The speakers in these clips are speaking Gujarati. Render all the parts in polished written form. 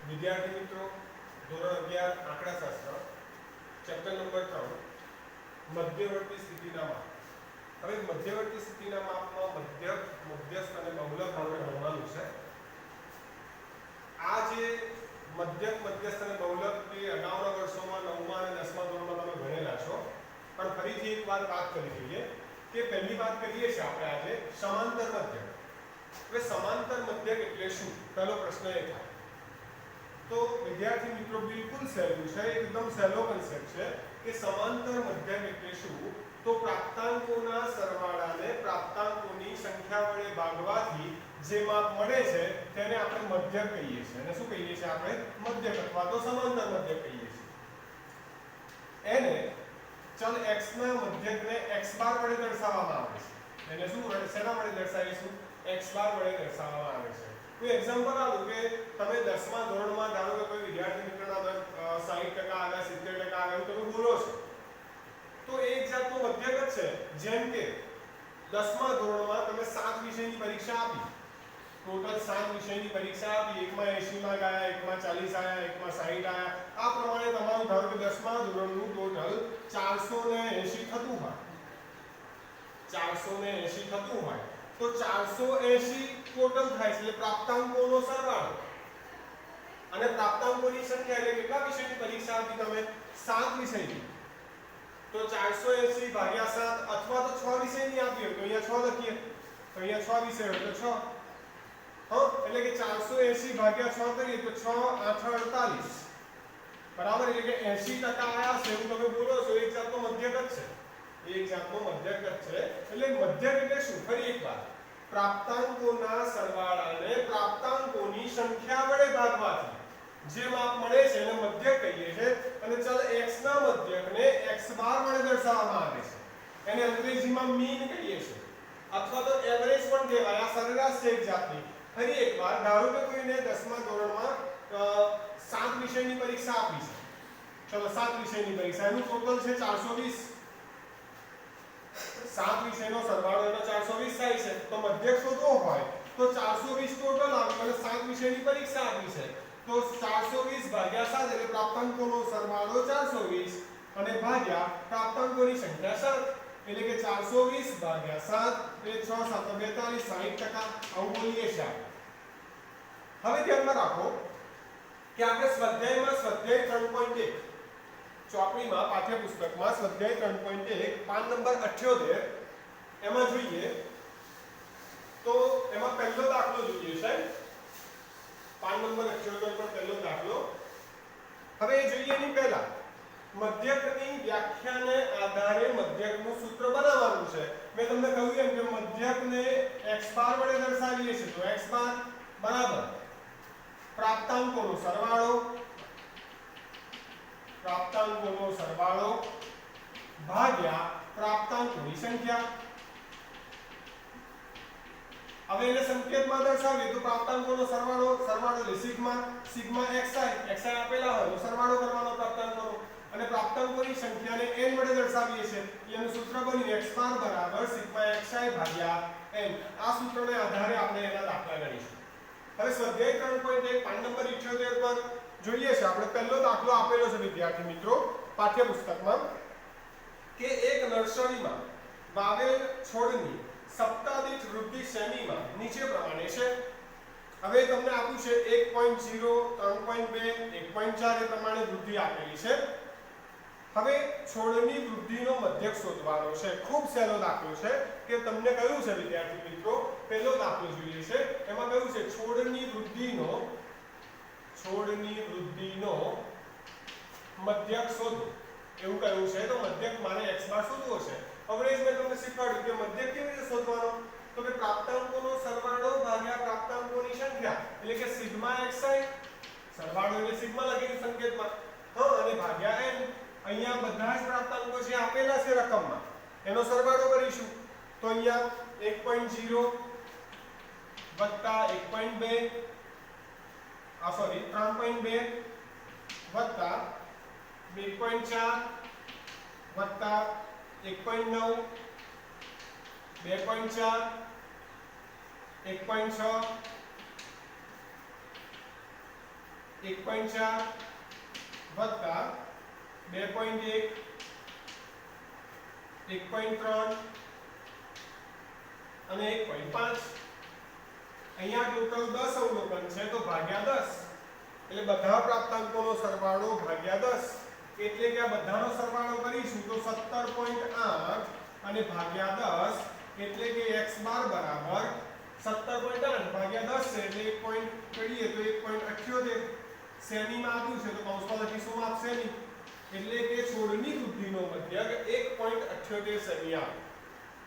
વિદ્યાર્થી મિત્રો, ધોરણ 11 આંકડાશાસ્ત્ર ચેપ્ટર નંબર 3 મધ્યવર્તી સ્થિતિના માપ. હવે મધ્યવર્તી સ્થિતિના માપમાં મધ્યક, મધ્યસ્થ અને બહુલક આપણે ભણવાનું છે. આ જે મધ્યક, મધ્યસ્થ અને બહુલક એ અગાઉના વર્ષોમાં 9મા અને 10મા ધોરણમાં તમે ભણેલા છો, પણ ફરીથી એકવાર વાત કરી લઈએ કે પહેલી વાત કરીએ છીએ આપણે આજે સમાંતર મધ્યક. હવે સમાંતર મધ્યક એટલે શું? પહેલો પ્રશ્ન એ થાય. તો વિદ્યાર્થી મિત્રો બિલકુલ સહેલું છે, એકદમ સહેલો કન્સેપ્ટ છે કે સમાંતર મધ્યક એટલે શું? તો પ્રાપ્તાંકોના સરવાળાને પ્રાપ્તાંકોની સંખ્યા વડે ભાગવાથી જે માપ મળે છે તેને આપણે મધ્યક કહીએ છીએ. અને શું કહીએ છીએ આપણે? મધ્યક અથવા તો સમાંતર મધ્યક કહીએ છીએ. એને ચલ x ના મધ્યકને x બાર વડે દર્શાવવામાં આવે છે. એને શું વડે, શેના વડે દર્શાવીશું? x બાર વડે દર્શાવવામાં આવે છે. કોઈ એક્ઝામ્પલ આપો કે તમે 10મા ધોરણમાં ધારો કે કોઈ વિદ્યાર્થી મિત્રના 60% આવ્યા, 70% આવ્યા એવું તમે બોલો છો, તો એ એક જાતનો મધ્યક જ છે. જેમ કે 10મા ધોરણમાં તમે 7 વિષયની પરીક્ષા આપી, ટોટલ 7 વિષયની પરીક્ષા આપી, એકમાં 80 માર્ક આવ્યા, એકમાં 40 આવ્યા, એકમાં 60 આવ્યા. આ પ્રમાણે તમારું ધારો કે 10મા ધોરણનું ટોટલ 480 થતું હોય, 480 થતું હોય, તો 480 ટોટલ થાય છે, એટલે પ્રાપ્તાંકોનો સરવાળો. અને પ્રાપ્તાંકોની સંખ્યા એટલે કેટલા વિષયની પરીક્ષા આપી તમે? 7 વિષયની. તો 480 ભાગ્યા 7 અથવા તો 6 વિષયની આપી હોય તો અહીંયા 6 લખીએ, તો અહીંયા 6 વિષય હોય તો 6. એટલે કે 480 ભાગ્યા 6 કરીએ તો 6 8 48 બરાબર. એટલે કે 80% આયા છે એવું તમે બોલો છો. એક જાતનો મધ્યક જ છે, એક જાતનો મધ્યક જ છે. એટલે મધ્યક એટલે શું? ફરી એકવાર, પ્રાપ્તાંકોના સરવાળાને પ્રાપ્તાંકોની સંખ્યા વડે ભાગવાથી જે માપ મળે છે એને મધ્યક કહીએ છીએ. અને ચલ x ના મધ્યકને x બાર વડે દર્શાવવામાં આવે છે. એને અંગ્રેજીમાં મીન કહીએ છીએ અથવા તો એવરેજ પણ કહેવાય. આ સરેરાશ છે એક જાતની. ફરી એકવાર, ધારો કે કોઈને 10મા ધોરણમાં 7 વિષયની પરીક્ષા આપી છે. ચલો 7 વિષયની પરીક્ષા, એનું ટોટલ છે 420. 7 વિષયનો સરવાળો એનો 420 થાય છે. તો મધ્યક શોધવો હોય તો 420 ટોટલ આવ્યું અને 7 વિષયની પરીક્ષા આપી છે, તો 420 ભાગ્યા 7 એટલે પ્રાપ્તાંકોનો સરવાળો 420 અને ભાગ્યા પ્રાપ્તાંકોની સંખ્યા 7 એટલે કે 420 ભાગ્યા 7 એટલે 6 7 42 60%. આવું બોલીએ છીએ. હવે ધ્યાનમાં રાખો કે આપણે સ્વાધ્યાયમાં સ્વાધ્યાય 3.1 ચોપડીમાં પાઠ્યપુસ્તકમાં સ્વાધ્યાય 3.1 પાન નંબર 78 એમાં જોઈએ તો એમાં પહેલો દાખલો જોઈએ છે. પાન નંબર 78 પર પહેલો દાખલો. હવે જોઈએ એની પહેલા મધ્યકની વ્યાખ્યાને આધારે મધ્યકનું સૂત્ર બનાવવાનું છે. મેં તમને કહ્યું એમ કે મધ્યકને x બાર વડે દર્શાવીએ છીએ, તો x બાર બરાબર પ્રાપ્તાંકોનો સરવાળો, પ્રાપ્તાંકોનો સરવાળો ભાગ્યા પ્રાપ્તાંકોની સંખ્યા. હવે એને સંકેતમાં દર્શાવીએ તો પ્રાપ્તાંકોનો સરવાળો, સરવાળો એટલે સિગ્મા, સિગ્મા xi આપેલા હોય તો સરવાળો કરવાનો પ્રાપ્તાંકોનો. અને પ્રાપ્તાંકોની સંખ્યાને n વડે દર્શાવીએ છીએ, એનું સૂત્ર બન્યું x બાર બરાબર સિગ્મા xi ભાગ્યા n. આ સૂત્રને આધારે આપણે એના દાખલા ગણીશું. હવે સ્વાધ્યાય 3.1 પાન નંબર 78 પર જોઈએ છે આપણે પહેલો દાખલો આપેલો છે વિદ્યાર્થી મિત્રો પાઠ્યપુસ્તકમાં કે એક નર્સરીમાં વાવેલ છોડની સપ્તાહ દીઠ વૃદ્ધિ શ્રેણીમાં નીચે પ્રમાણે છે. હવે તમને આપ્યું છે 1.0 3.2 1.4 એ પ્રમાણે વૃદ્ધિ આપેલી છે. હવે છોડની વૃદ્ધિનો મધ્યક શોધવાનો છે. ખૂબ સહેલો દાખલો છે કે તમને કહ્યું છે વિદ્યાર્થી મિત્રો પહેલો દાખલો જોઈએ છે. એમાં કહ્યું છે છોડની વૃદ્ધિનો મધ્યક શોધો એવું કહ્યું છે. તો મધ્યક મારે x બાર શોધવો છે. અવરેજ મેં તમને શીખવાડ્યું કે મધ્યક કેવી રીતે શોધવાનો? તો કે પ્રાપ્તાંકોનો સરવાળો ભાગ્યા પ્રાપ્તાંકોની સંખ્યા એટલે કે સિગ્મા xi, સરવાળો એટલે સિગ્મા લખીશું સંકેતમાં, અને ભાગ્યા n. અહીંયા બધા જ પ્રાપ્તાંકો જે આપેલા છે રકમમાં એનો સરવાળો કરીશું. તો અહીંયા 1.0 વત્તા 1.2 3.2 વત્તા 2.4 વત્તા 1.9 2.4 1.6 1.4 વત્તા 2.1 1.3 અને 1.5 અહીંયા ટોટલ 10 અવલોકન છે તો ભાગ્યા 10 એટલે બધા પ્રાપ્તાંકોનો સરવાળો ભાગ્યા 10 એટલે કે આ બધાનો સરવાળો કરીશું તો 17.8 અને ભાગ્યા 10 એટલે કે x બાર બરાબર 17.8 ભાગ્યા 10 છે એટલે 1 પોઈન્ટ કરીએ તો 1.78 સેમીમાં આપ્યું છે તો કૌંસમાં લખીશું માપ સેમી એટલે કે છોડની વૃદ્ધિનો મધ્યક 1.78 સેમી આવે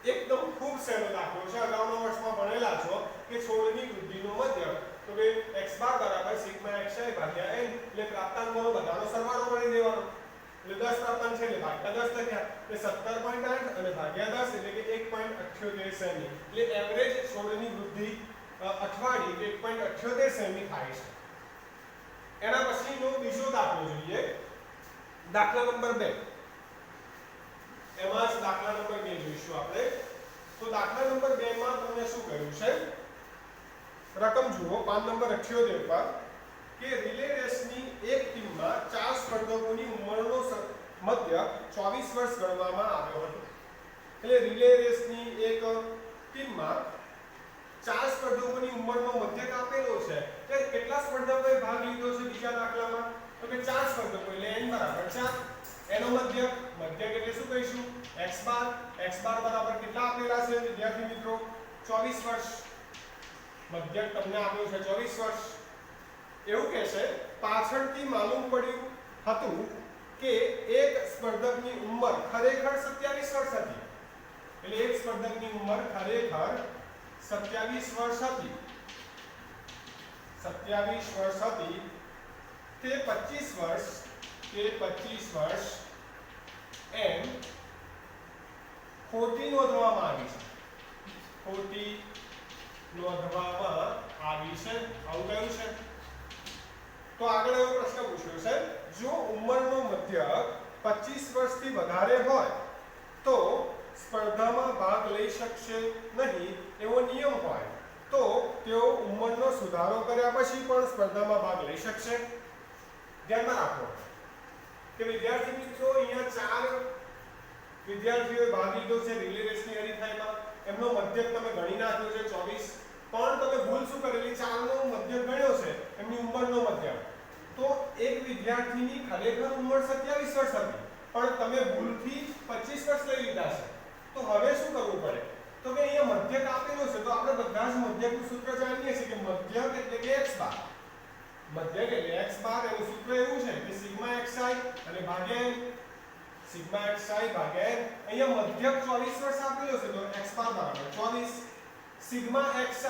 એકદમ ખૂબ સહેલો દાખલો છે અગાઉના વર્ષમાં ભણેલા છો કે છોડની વૃદ્ધિનો મધ્યક તો કે x બાર બરાબર સિગ્મા xi ભાગ્યા n એટલે પ્રાપ્તાંકોનો બધાનો સરવાળો કરી દેવાનો એટલે 10 પ્રાપ્તાંક છે એટલે ભાગ્યા 10 થયા એટલે 17.8 અને ભાગ્યા 10 એટલે કે 1.78 સેમી એટલે એવરેજ છોડની વૃદ્ધિ અઠવાડિયે 1.78 સેમી થાય છે એના પછીનો બીજો દાખલો જોઈએ દાખલા નંબર 2 એમાં જ દાખલા નંબર 2 જોઈશું આપણે તો દાખલા નંબર 2 માં તમને શું કહ્યું છે રકમ જુઓ પાન નંબર 78 પર કે રિલે રેસની એક ટીમમાં 4 સ્પર્ધકોની ઉંમરનો મધ્ય 24 વર્ષ ગણવામાં આવ્યો હતો એટલે રિલે રેસની એક ટીમમાં 4 સ્પર્ધકોની ઉંમરનો મધ્યક આપેલો છે કે કેટલા સ્પર્ધકોએ ભાગ લીધો છે બીજા દાખલામાં તો કે 4 સ્પર્ધકો એટલે n બરાબર 4 એનો મધ્યક એટલે શું કહીશું x બાર બરાબર કેટલા આપેલા છે વિદ્યાર્થી મિત્રો 24 વર્ષ મધ્યક તમને આપ્યો છે 24 વર્ષ એવું કહે છે પાછળથી માલુમ પડ્યું હતું કે એક સ્પર્ધકની ઉંમર ખરેખર 27 વર્ષ હતી એટલે એક સ્પર્ધકની ઉંમર ખરેખર 27 વર્ષ હતી 27 વર્ષ હતી તે 25 વર્ષ એમ ખોટી નોંધવામાં આવી છે ખોટી નોંધવામાં આવી છે આવું કહ્યું છે તો આગળ એવો પ્રશ્ન પૂછ્યો છે જો ઉંમરનો મધ્યક 25 વર્ષથી વધારે હોય તો સ્પર્ધામાં ભાગ લઈ શકશે નહીં એવો નિયમ હોય તો તેઓ ઉંમરનો સુધારો કર્યા પછી પણ સ્પર્ધામાં ભાગ લઈ શકશે ધ્યાનમાં રાખો કે વિદ્યાર્થી મિત્રો અહીંયા 4 વિદ્યાર્થીઓએ ભાગ લીધો છે રિલે રેસની હરીફાઈમાં એમનો મધ્યક તમે ગણી નાખ્યો છે 24 પણ તમે ભૂલ શું કરેલી 4 નો મધ્યક ગણ્યો છે એમની ઉંમરનો મધ્યક તો એક વિદ્યાર્થીની ખરેખર ઉંમર 27 વર્ષ હતી પણ તમે ભૂલથી 25 વર્ષ લઈ લીધા છે તો હવે શું કરવું પડે તો કે અહીંયા મધ્યક આપેલો છે તો આપણે બધા જ મધ્યકનું સૂત્ર જાણીએ છીએ કે મધ્યક એટલે કે x બાર મધ્યક એટલે x બાર એનું સૂત્ર એવું છે કે સિગ્મા xi અને ભાગ્યા n સિગ્મા xi ભાગ્યા n અહીંયા મધ્યક 24 વર્ષ આપેલો છે તો x બાર બરાબર 24 સિગ્મા xi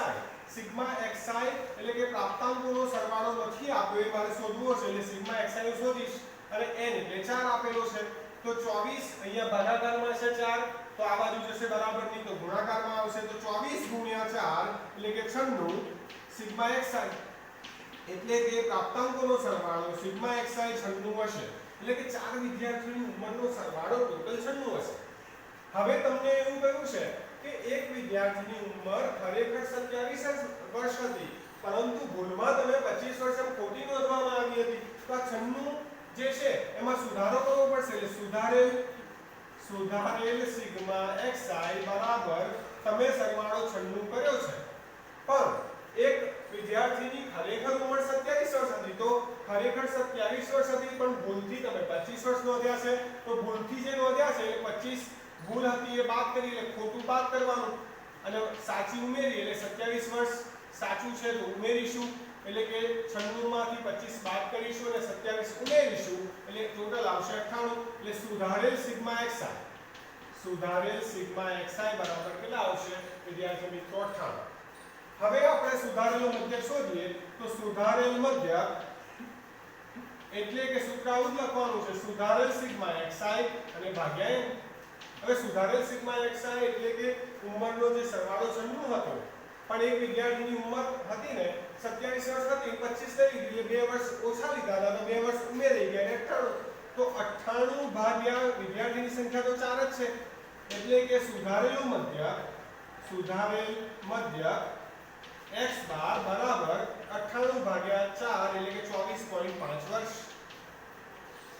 એટલે કે પ્રાપ્તાંકોનો સરવાળો નથી આપ્યો એ મારે શોધવો છે એટલે સિગ્મા xi નું શોધીશ અને n એટલે 4 આપેલો છે તો 24 અહીંયા ભાગાકારમાં છે 4 તો આ બાજુ જશે બરાબરની તો ગુણાકારમાં આવશે તો 24 ગુણ્યા 4 એટલે કે 96 સિગ્મા xi એટલે કે પ્રાપ્તાંકોનો સરવાળો સિગ્મા xi 96 હશે એટલે કે 4 વિદ્યાર્થીઓની ઉંમરનો સરવાળો ટોટલ 96 હશે હવે તમને એવું કહ્યું છે કે એક વિદ્યાર્થીની ઉંમર ખરેખર 27 વર્ષ હતી પરંતુ ભૂલમાં તમે 25 વર્ષ એમ ખોટી નોંધવામાં આવી હતી તો આ 96 જે છે એમાં સુધારો કરવો પડશે એટલે સુધારેલ સિગ્મા xi બરાબર તમે સરવાળો 96 કર્યો છે પણ એક વિદ્યાર્થીની ખરેખર ઉંમર 27 વર્ષ હતી તો ખરેખર 27 વર્ષ હતી પણ ભૂલથી તમે 25 વર્ષ નોંધ્યા છે તો ભૂલથી જે નોંધ્યા છે એટલે 25 ભૂલ હતી એ બાદ કરી એટલે ખોટું બાદ કરવાનું અને સાચી ઉમેરી એટલે 27 વર્ષ સાચું છે તો ઉમેરીશું એટલે કે 96 માંથી 25 બાદ કરીશું અને 27 ઉમેરીશું એટલે ટોટલ આવશે 98 એટલે સુધારેલ સિગ્મા xi બરાબર કેટલા આવશે વિદ્યાર્થી મિત્રો 98 હવે આપણે સુધારેલો મધ્યક શોધીએ તો સુધારેલ મધ્યક એટલે કે સૂત્ર આવું જ લખવાનું છે સુધારેલ સિગ્મા xi અને ભાગ્યા n હવે સુધારેલ સિગ્મા xi એટલે કે ઉંમરનો જે સરવાળો 96 હતો પણ એક વિદ્યાર્થીની ઉંમર હતી ને 27 વર્ષ હતી 25 લઈ લીધી 2 વર્ષ ઓછા લીધા હતા તો 2 વર્ષ ઉમેરી ગયા એટલે 98 તો 98 ભાગ્યા વિદ્યાર્થીની સંખ્યા તો 4 જ છે એટલે કે સુધારેલ મધ્યક x બાર બરાબર 98 ભાગ્યા 4 એટલે કે 24.8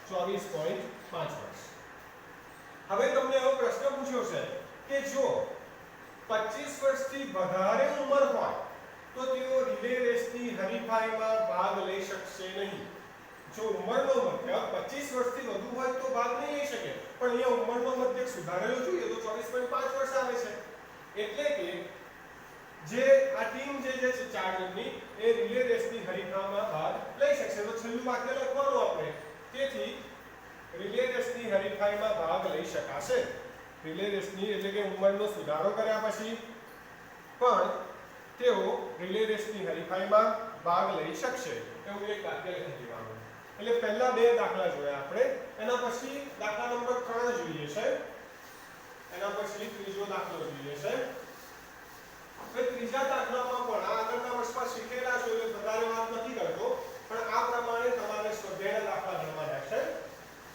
24.5 વર્ષ. હવે તમને એવો પ્રશ્ન પૂછ્યો છે કે જો 25 વર્ષથી વધારે ઉંમર હોય તો તેઓ રિલે રેસની હરીફાઈમાં ભાગ લઈ શકશે નહીં. જો ઉંમરનો મધ્યક 25 વર્ષથી વધુ હોય તો ભાગ નહીં લઈ શકે, પણ અહીંયા ઉંમરનો મધ્યક સુધારેલો જોઈએ તો 24.5 વર્ષ આવે છે. એટલે કે જે આ ટીમ જે છે 4 જણની એ રિલે રેસની હરીફાઈમાં ભાગ લઈ શકશે. તો છેલ્લું વાક્ય લખવાનું આપણે. તેથી રિલે રેસની હરીફાઈમાં ભાગ લઈ શકાશે. રિલે રેસની એટલે કે ઉંમરનો સુધારો કર્યા પછી પણ તેઓ રિલે રેસની હરીફાઈમાં ભાગ લઈ શકશે એવું એક વાક્ય લખી દેવાનું. એટલે પહેલા બે દાખલા જોયા આપણે, એના પછી દાખલા નંબર 3 જોઈએ છે, એના પછી ત્રીજો દાખલો જોઈએ છે. હવે ત્રીજા દાખલામાં પણ આ આગળના વર્ષમાં શીખેલા છો એટલે વધારે વાત નથી કરતો, પણ આ પ્રમાણે તમારે સ્વાધ્યાયના દાખલા ગણવાના છે.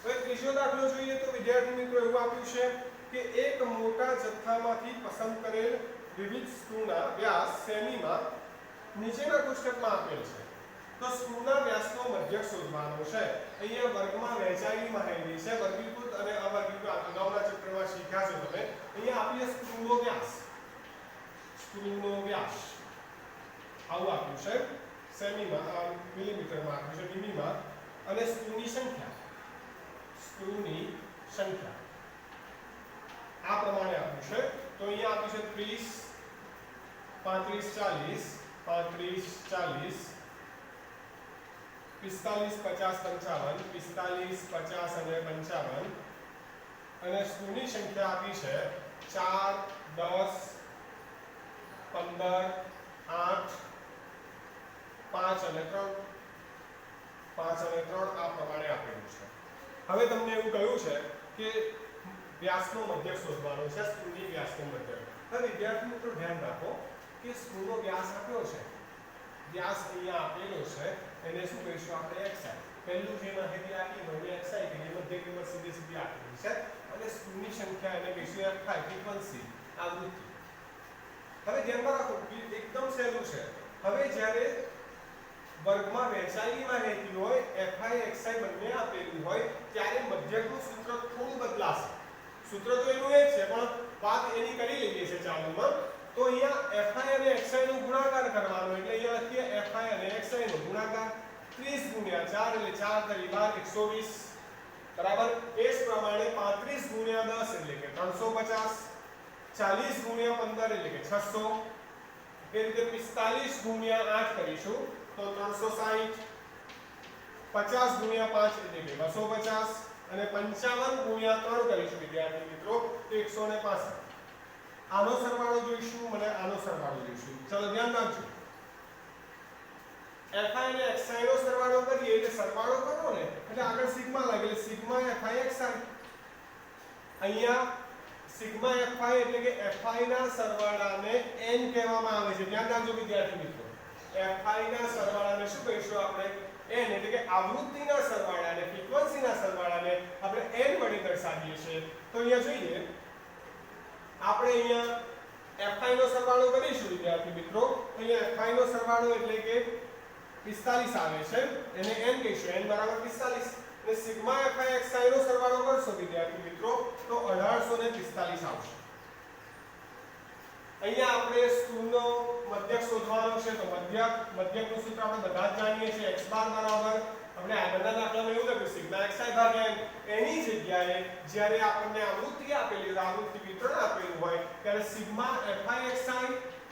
હવે ત્રીજો દાખલો જોઈએ તો વિદ્યાર્થી મિત્રો એવું આપ્યું છે કે એક મોટા જથ્થામાંથી પસંદ કરેલ વિવિધ સ્ક્રૂના વ્યાસ સેમીમાં નીચેના કોષ્ટકમાં આપેલ છે. તો સ્ક્રૂના વ્યાસનો મધ્યક શોધવાનો છે. અહીંયા વર્ગમાં વહેંચાયેલી માહિતી છે, વર્ગીકૃત અને અવર્ગીકૃત અગાઉના ચેપ્ટરમાં શીખ્યા છો તમે. અહીંયા આપીએ સ્ક્રૂનો વ્યાસ. સ્ક્રૂનો વ્યાસ આવું આપ્યું છે, સેમીમાં મિલીમીટરમાં આપ્યું છે, મીમીમાં, અને સ્ક્રૂની સંખ્યા આ પ્રમાણે આપ્યું છે. તો અહીંયા આપ્યું છે 30 35 40 45 50 55 અને સ્ક્રૂની સંખ્યા આપી છે 4 10 15 8 5 અને 3 આ પ્રમાણે આપેલું છે. હવે તમને એવું કહ્યું છે કે વ્યાસનો મધ્યક શોધવાનો છે, સ્ક્રૂની વ્યાસનો મધ્યક. હવે વિદ્યાર્થી મિત્રો ધ્યાન રાખો કે સ્ક્રૂનો વ્યાસ આપ્યો છે, વ્યાસ અહીંયા આપેલો છે, એને શું કહીશું આપણે xi. પહેલું જે માહિતી આપી મને xi કે મધ્યક કિંમત સીધી આપેલી છે, અને સ્ક્રૂની સંખ્યા એને કહીશું fi, ફ્રીક્વન્સી, આવૃત્તિ. હવે ધ્યાનમાં રાખો એકદમ સહેલું છે. હવે જ્યારે વર્ગમાં વહેંચાયેલી માહિતી હોય fi xi બંને આપેલું હોય ત્યારે મધ્યકનું સૂત્ર થોડું બદલાશે. સૂત્ર તો એનું એ જ છે, પણ વાત એની કરી લઈએ છે ચાલુમાં. તો અહીંયા fi અને xi નો ગુણાકાર કરવાનો, એટલે અહીંયા લખીએ fi અને xi નો ગુણાકાર 30 ગુણ્યા 4 એટલે 4 તરી 12 120 બરાબર. એ જ પ્રમાણે 35 ગુણ્યા 10 એટલે કે 350, 40 ગુણ્યા 15 એટલે કે 600, એ રીતે 45 ગુણ્યા 8 કરીશું તો 360, 50 ગુણ્યા 5 એટલે કે 250 અને 55 ગુણ્યા 3 કરીશું વિદ્યાર્થી મિત્રો તો 165. આનો સરવાળો જોઈશું અને આનો સરવાળો જોઈશું. ચલો ધ્યાન રાખજો, fi અને xi નો સરવાળો કરીએ એટલે સરવાળો કરો ને એટલે આગળ સિગ્મા લાગે એટલે સિગ્મા fi xi. અહીંયા સિગ્મા fi એટલે કે fi ના સરવાળાને n કહેવામાં આવે છે. ધ્યાન રાખજો વિદ્યાર્થી મિત્રો, fi ના સરવાળાને શું કહીશું આપણે? n એટલે કે આવૃત્તિના સરવાળાને, ફ્રીક્વન્સીના સરવાળાને આપણે n વડે દર્શાવીએ છીએ. તો અહીંયા જોઈએ આપણે અહીંયા fi નો સરવાળો કરીશું વિદ્યાર્થી મિત્રો. અહીંયા fi નો સરવાળો એટલે કે 45 આવે છે, એને n કહીશું, n બરાબર 45. અને સિગ્મા fi xi નો સરવાળો કરશો વિદ્યાર્થી મિત્રો તો 1845 આવશે. અહીંયા આપણે સ્ક્રૂનો મધ્યક શોધવાનો છે. તો મધ્યકનું સૂત્ર આપણે બધા જ જાણીએ છીએ, x બાર બરાબર આપણે આગળના દાખલામાં એવું લખ્યું સિગ્મા xi ભાગ્યા n. એની જગ્યાએ જ્યારે આપણને આવૃત્તિ આપેલી હોય, આવૃત્તિ વિતરણ આપેલું હોય ત્યારે સિગ્મા fi xi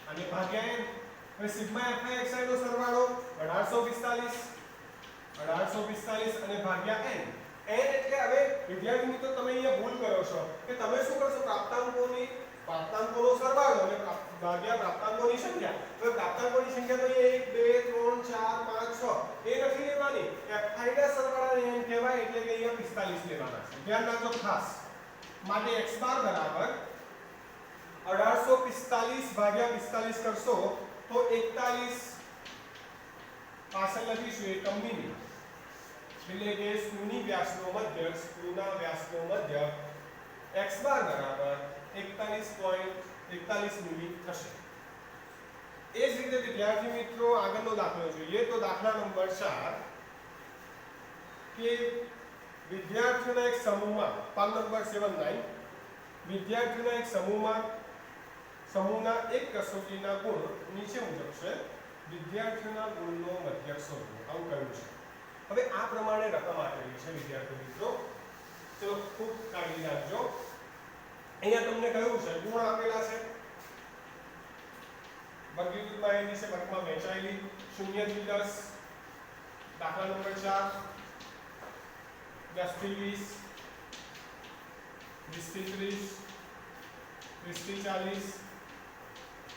અને ભાગ્યા n. હવે સિગ્મા fi xi નો સરવાળો 1845 અને ભાગ્યા n. n એટલે હવે વિદ્યાર્થી મિત્રો તમે અહીંયા ભૂલ કરો છો કે તમે શું કરશો, પ્રાપ્તાંકોનો સરવાળો અને ભાગ્યા પ્રાપ્તાંકોની સંખ્યા. તો પ્રાપ્તાંકોની સંખ્યા તો 1 2 3 4 5 6 એ નથી લેવાની, fi ના સરવાળાને n કહેવાય એટલે કે અહીંયા 45 લેવાના છે. ધ્યાન રાખજો ખાસ. માટે x બાર બરાબર 1845 ભાગ્યા 45 કરશો તો 41 પાછળ લખીશું એકમ મિલી, એટલે કે સ્ક્રૂના વ્યાસનો મધ્યક x બાર બરાબર 41.41 મિલી થશે. એ જ રીતે વિદ્યાર્થી મિત્રો આગળનો દાખલો જોઈએ. તો દાખલા નંબર 4 કે વિદ્યાર્થીઓના એક સમૂહમાં પાન નંબર 79 વિદ્યાર્થીઓના એક સમૂહના એક કસોટીના ગુણ નીચે મુજબ છે. વિદ્યાર્થીઓના ગુણનો મધ્યક શોધો. આવું કહ્યું છે. હવે આ પ્રમાણે રકમ આપેલી છે વિદ્યાર્થી મિત્રો. ચલો ખૂબ કાળજી રાખજો. અહીંયા તમને કહ્યું છે ગુણ આપેલા છે. વર્ગીકૃત માહિતી છે વર્ગમાં વહેંચાયેલી 0 થી 10. દાખલા નંબર 4 10 થી 20 20 થી 30 30 થી 40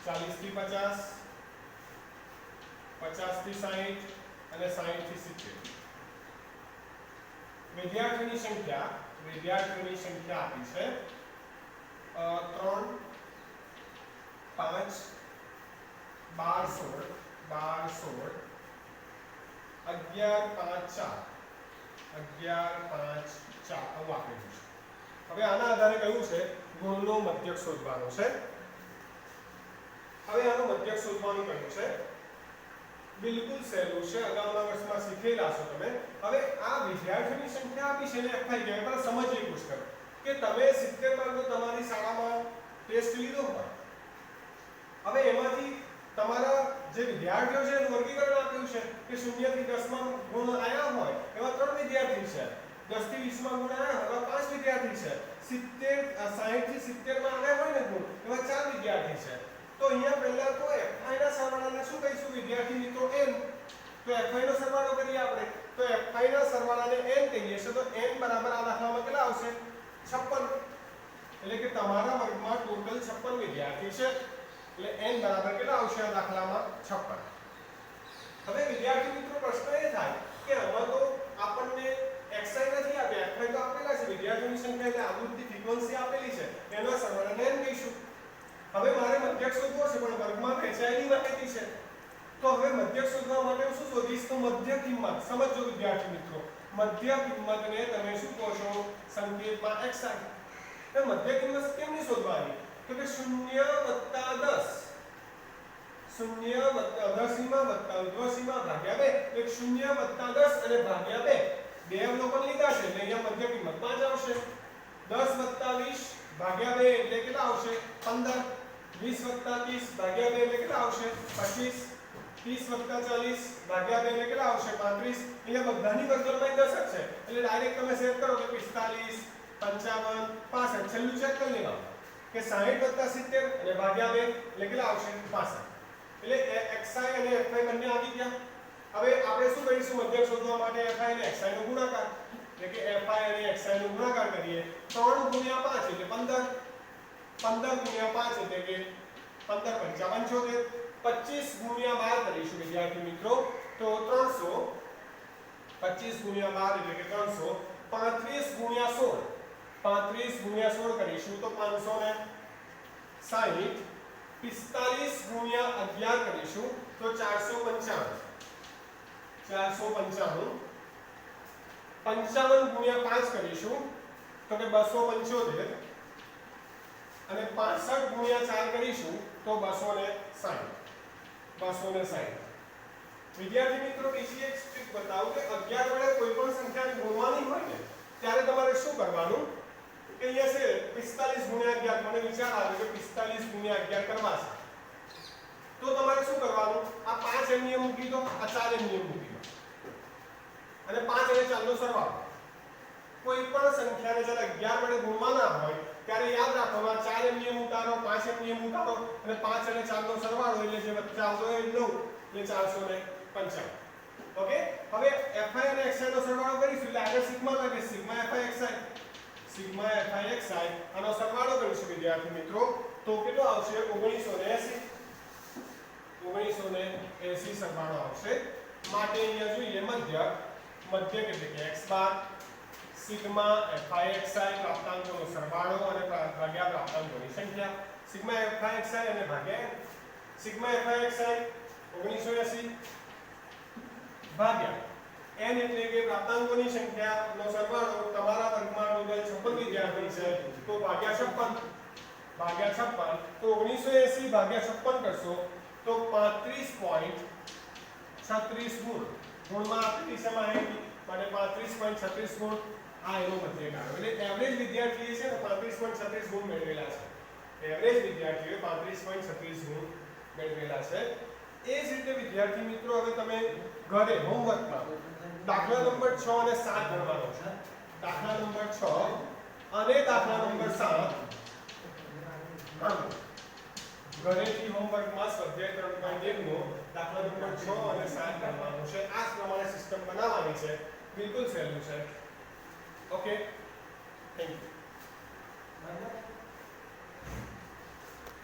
40 થી 50 50 થી 60 અને 60 થી 70. વિદ્યાર્થીઓની સંખ્યા આપી છે 3 5 12 16 11 5 4 આવું આપેલું છે. હવે આના આધારે કહ્યું છે ગુણનો મધ્યક શોધવાનો છે. હવે આનો મધ્યક શોધવાનું કહ્યું છે. બિલકુલ સહેલું છે. અગાઉના વર્ષમાં શીખેલા છો તમે. હવે આ વિદ્યાર્થીઓની સંખ્યા આપી છે ને એફઆઈ કહેવાય. પણ સમજીએ પુષ્કળ કે તમે 70 માર્કનો તમારી શાળામાં ટેસ્ટ લીધો હોય. હવે એમાંથી તમારા જે વિદ્યાર્થીઓ છે એનું વર્ગીકરણ આપ્યું છે કે 0 થી 10 માં ગુણ આયા હોય એવા 3 વિદ્યાર્થી છે. 10 થી 20 માં ગુણ આયા હોય એવા 5 વિદ્યાર્થી છે. 60 થી 70 માં આવ્યા હોય ને ગુણ એવા 4 વિદ્યાર્થી છે. તો અહીંયા પહેલા તો fi ના સરવાળાને શું કહીશું વિદ્યાર્થી મિત્રો n. તો fi નો સરવાળો કરીએ આપણે. તો fi ના સરવાળાને n કહીએ છે. તો n બરાબર આ દાખલામાં કેટલા આવશે 56. એટલે કે તમારા વર્ગમાં ટોટલ 56 વિદ્યાર્થી છે. એટલે n બરાબર કેટલા આવશે આ દાખલામાં 56. હવે વિદ્યાર્થી મિત્રો પ્રશ્ન એ થાય કે આમાં તો આપણને xi નથી આપ્યા fi તો આપેલા છે. વિદ્યાર્થીઓની સંખ્યા એટલે આવૃત્તિ ફ્રીક્વન્સી આપેલી છે. એનો સરવાળાને n કહીશું. હવે મારે મધ્યક શોધવો છે પણ વર્ગમાં વહેંચાયેલી માહિતી છે. તો હવે મધ્યક શોધવા માટે હું શું શોધીશ? તો મધ્ય કિંમત. સમજો વિદ્યાર્થી મિત્રો, મધ્ય કિંમતને તમે શું કહો છો? સંકેતમાં xi. તો મધ્ય કિંમત કેમની શોધવાની? તો કે 0 + 10 0 + અધસીમા વત્તા ઉર્ધ્વસીમા ભાગ્યા 2. એક 0 + 10 અને ભાગ્યા 2 બે અવલોકન લીધા છે એટલે અહીંયા મધ્ય કિંમત 5 આવશે. 10 + 20 ભાગ્યા 2 એટલે કેટલા આવશે? 15. 20 + 30 ભાગ્યા 2 એટલે કેટલા આવશે? 25. 30 + 40 ભાગ્યા 2 એટલે કેટલા આવશે? 35. અહીંયા બધાની વર્ગમૂળમાં 10 જ છે એટલે ડાયરેક્ટ તમે સેટ કરો કે 45 55 65. છેલ્લું ચેક કરી લેવાનું કે 60 + 70 અને ભાગ્યા 2 એટલે કેટલા આવશે? 65. એટલે xi અને fi બંને આવી ગયા. હવે આપણે શું કરીશું મધ્યક શોધવા માટે fi અને xi નો ગુણાકાર. એટલે કે fi અને xi નો ગુણાકાર કરીએ 3 * 5 એટલે 15. 15 * 5 એટલે કે 15 × 75. 25 × 12 કરીશું વિદ્યાર્થી મિત્રો તો 300. 25 × 12 એટલે કે 300. 35 × 16 કરીશું તો 560. 45 × 11 કરીશું તો 495. 55 × 5 કરીશું તો કે 275 અને 65 × 4 કરીશું તો 260. વિદ્યાર્થી મિત્રો બીજી એક ટ્રીક બતાવું કે 11 વડે કોઈ પણ સંખ્યાને ગુણવાની હોય ને ત્યારે તમારે શું કરવાનું કે અહીંયા છે 45 × 11. મને વિચાર આવ્યો કે 45 × 11 કરવા છે. તો તમારે શું કરવાનું? આ 5 એમની મૂકી દો, આ 4 એમની મૂકી દો અને 5 અને 4 નો સરવાળો. કોઈ પણ સંખ્યાને જ્યારે 11 વડે ગુણવાના હોય ત્યારે યાદ રાખવાનું 4 એમની ઉતારો, 5 એમની ઉતારો અને 5 અને 4 નો સરવાળો એટલે જે વચ્ચે આવતો હોય 9 એટલે 455. ઓકે. હવે fi અને xi નો સરવાળો કરીશું એટલે આગળ સિગ્મા લાગે. સિગ્મા fi xi આનો સરવાળો કરીશું વિદ્યાર્થી મિત્રો તો કેટલો આવશે? 1980 સરવાળો આવશે. માટે અહીંયા જોઈએ મધ્યક એટલે કે x બાર સિગ્મા fi xi પ્રાપ્તાંકોનો સરવાળો અને ભાગ્યા પ્રાપ્તાંકોની સંખ્યા. સિગ્મા fi xi અને ભાગ્યા સિગ્મા fi xi 1980 ભાગ્યા n એટલે કે પ્રાપ્તાંકોની સંખ્યાનો સરવાળો. તમારા વર્ગમાં ટોટલ 56 વિદ્યાર્થી છે તો ભાગ્યા 56 તો 1980 ભાગ્યા 56 કરશો તો 35.36 ગુણ. ગુણમાં આપેલી છે માહિતી માટે 35.36 35.36 ગુણ આ એનો મધ્યક આવ્યો એટલે એવરેજ વિદ્યાર્થીએ છે ને 35.36 ગુણ મેળવેલા છે એવરેજ વિદ્યાર્થીઓએ 35.36 ગુણ મેળવેલા છે એ જ રીતે વિદ્યાર્થી મિત્રો હવે તમે ઘરે હોમવર્કમાં દાખલા નંબર 6 અને 7 ગણવાનો છે દાખલા નંબર 6 અને દાખલા નંબર 7 ઘરેથી હોમવર્કમાં સ્વાધ્યાય 3.1 નો દાખલા નંબર 6 અને 7 ગણવાનો છે આ જ પ્રમાણે સિસ્ટમ બનાવવાની છે બિલકુલ સહેલું છે ઓકે થેન્ક યુ